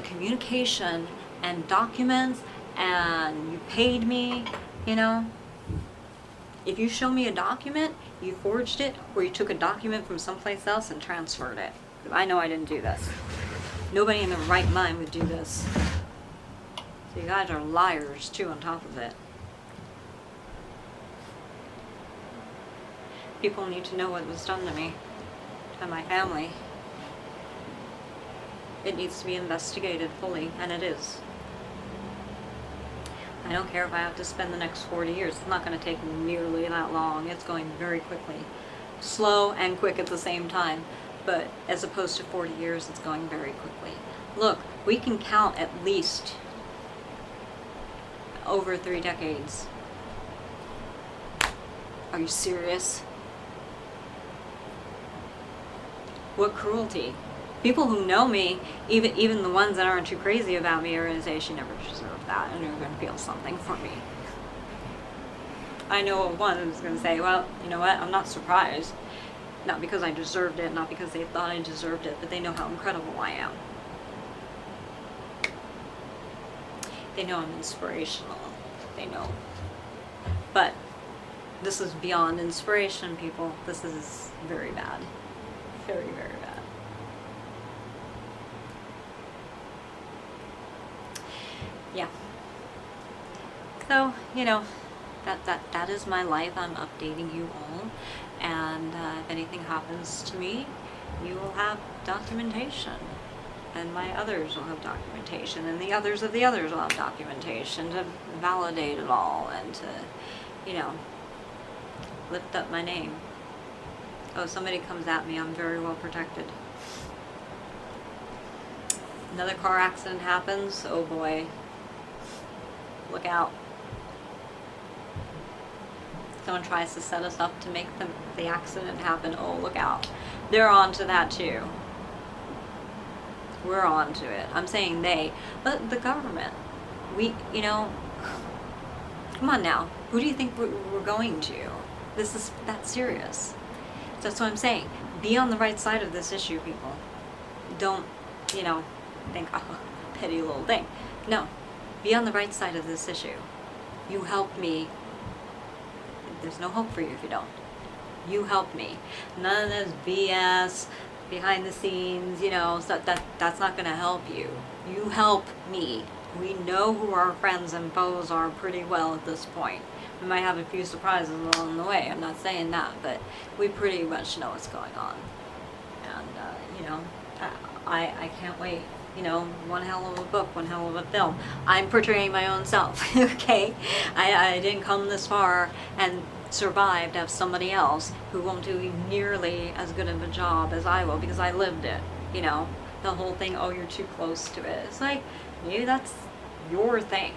communication and documents, and you paid me, you know. If you show me a document, you forged it, or you took a document from someplace else and transferred it. I know I didn't do this. Nobody in their right mind would do this. So you guys are liars too on top of it. People need to know what was done to me, to my family. It needs to be investigated fully, and it is. I don't care if I have to spend the next 40 years. It's not going to take nearly that long. It's going very quickly. Slow and quick at the same time. But as opposed to 40 years, it's going very quickly. Look, we can count at least over 3 decades. Are you serious? What cruelty. People who know me, even the ones that aren't too crazy about me, are going to say, she never deserved that, and you're going to feel something for me. I know one who's going to say, well, you know what, I'm not surprised. Not because I deserved it, not because they thought I deserved it, but they know how incredible I am. They know I'm inspirational. They know. But this is beyond inspiration, people. This is very bad. Very, very bad. Yeah. So, you know, that is my life. I'm updating you all. And if anything happens to me, you will have documentation. And my others will have documentation. And the others of the others will have documentation to validate it all and to, you know, lift up my name. Oh, somebody comes at me, I'm very well protected. Another car accident happens, oh boy. Look out. Someone tries to set us up to make the accident happen, oh look out. They're on to that too. We're on to it. I'm saying they, but the government. We, you know, come on now. Who do you think we're going to? That's serious. That's what I'm saying. Be on the right side of this issue, people. Don't, you know, think, oh, petty little thing. No. Be on the right side of this issue. You help me. There's no hope for you if you don't. You help me. None of this BS behind the scenes, you know, so that's not going to help you. You help me. We know who our friends and foes are pretty well at this point. We might have a few surprises along the way. I'm not saying that, but we pretty much know what's going on. And, you know, I can't wait. You know, one hell of a book, one hell of a film. I'm portraying my own self, okay? I didn't come this far and survive to have somebody else who won't do nearly as good of a job as I will because I lived it, you know? The whole thing, oh, you're too close to it. It's like, that's your thing.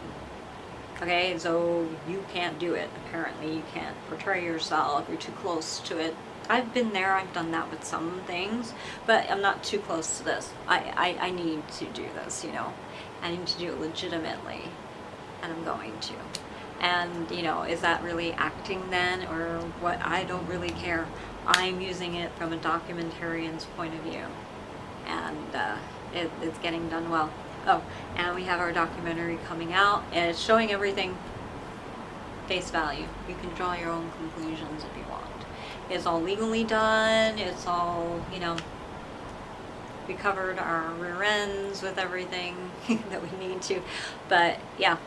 Okay, so you can't do it. Apparently you can't portray yourself. You're too close to it. I've been there. I've done that with some things, but I'm not too close to this. I need to do this, you know. I need to do it legitimately, and I'm going to. And, you know, is that really acting then, or what? I don't really care. I'm using it from a documentarian's point of view, and it's getting done well. Oh, and we have our documentary coming out, and it's showing everything face value. You can draw your own conclusions if you want. It's all legally done. It's all, you know, we covered our rear ends with everything that we need to. But, yeah,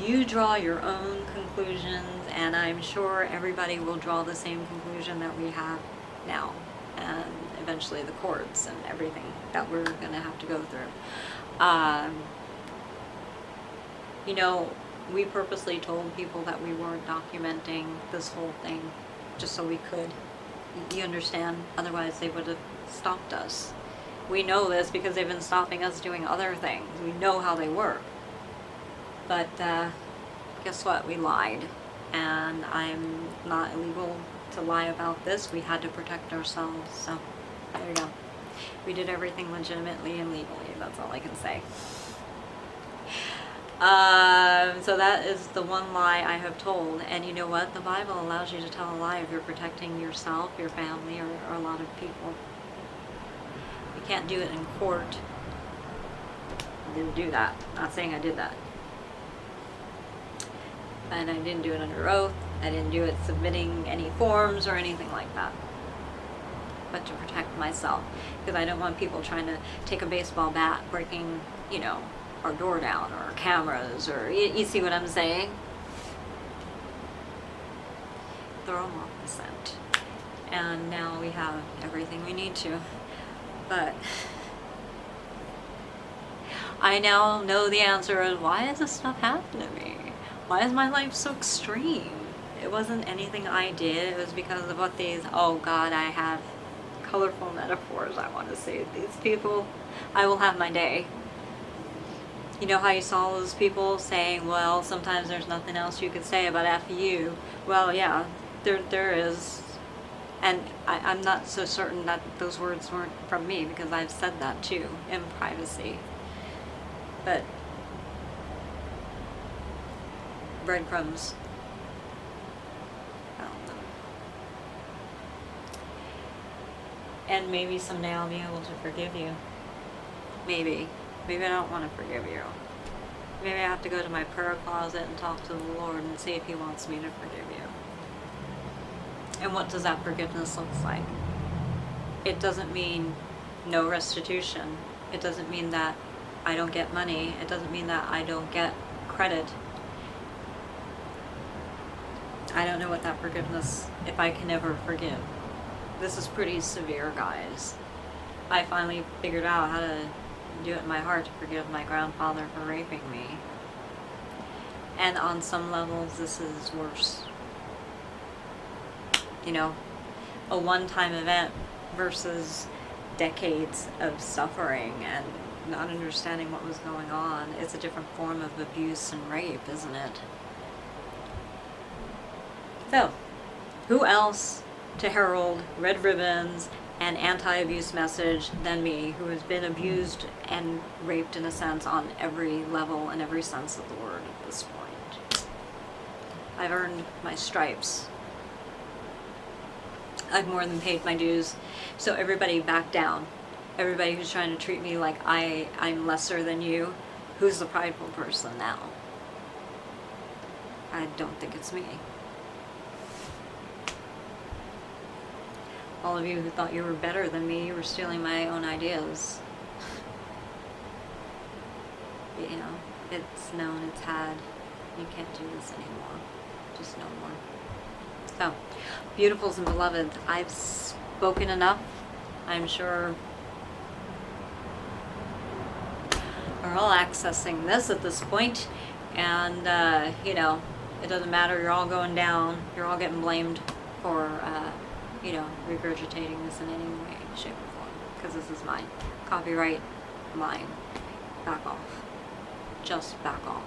you draw your own conclusions, and I'm sure everybody will draw the same conclusion that we have now. And eventually the courts and everything that we're going to have to go through. You know, we purposely told people that we weren't documenting this whole thing just so we could. You understand? Otherwise they would have stopped us. We know this because they've been stopping us doing other things. We know how they work. But guess what? We lied. And I'm not illegal to lie about this. We had to protect ourselves. So there you go. We did everything legitimately and legally. That's all I can say. So that is the one lie I have told. And you know what? The Bible allows you to tell a lie if you're protecting yourself, your family, or a lot of people. You can't do it in court. didn't do that. Not saying I did that. And I didn't do it under oath. I didn't do it submitting any forms or anything like that. But to protect myself. Because I don't want people trying to take a baseball bat, breaking, you know, our door down, or our cameras, or, you see what I'm saying? Throw them off the scent. And now we have everything we need to. But I now know the answer is, why does this stuff happen to me? Why is my life so extreme? It wasn't anything I did. It was because of what these, oh God, I have colorful metaphors I want to say to these people. I will have my day. You know how you saw those people saying, well, sometimes there's nothing else you could say about F you. Well, yeah, there is. And I'm not so certain that those words weren't from me, because I've said that too, in privacy. But breadcrumbs. I don't know. And maybe someday I'll be able to forgive you. Maybe. Maybe I don't want to forgive you. Maybe I have to go to my prayer closet and talk to the Lord and see if He wants me to forgive you. And what does that forgiveness look like? It doesn't mean no restitution. It doesn't mean that I don't get money. It doesn't mean that I don't get credit. I don't know what that forgiveness, if I can ever forgive. This is pretty severe, guys. I finally figured out how to do it in my heart to forgive my grandfather for raping me. And on some levels, this is worse. You know, a one-time event versus decades of suffering and not understanding what was going on. It's a different form of abuse and rape, isn't it? So, who else to herald red ribbons and anti-abuse message than me, who has been abused and raped, in a sense, on every level and every sense of the word at this point. I've earned my stripes. I've more than paid my dues. So everybody back down. Everybody who's trying to treat me like I'm lesser than you, who's the prideful person now? I don't think it's me. All of you who thought you were better than me, you were stealing my own ideas. You know, it's known, it's had. You can't do this anymore. Just no more. So, beautifuls and beloveds, I've spoken enough. I'm sure we're all accessing this at this point. And, you know, it doesn't matter. You're all going down. You're all getting blamed for, you know, regurgitating this in any way, shape, or form. Because this is mine. Copyright, mine. Back off. Just back off.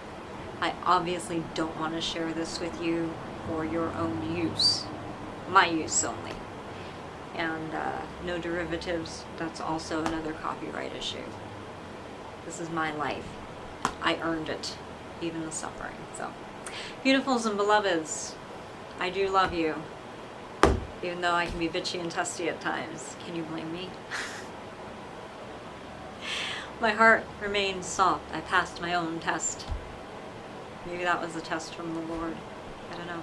I obviously don't want to share this with you for your own use. My use only. And no derivatives. That's also another copyright issue. This is my life. I earned it. Even the suffering. So, beautifuls and beloveds, I do love you. Even though I can be bitchy and testy at times. Can you blame me? My heart remains soft. I passed my own test. Maybe that was a test from the Lord. I don't know.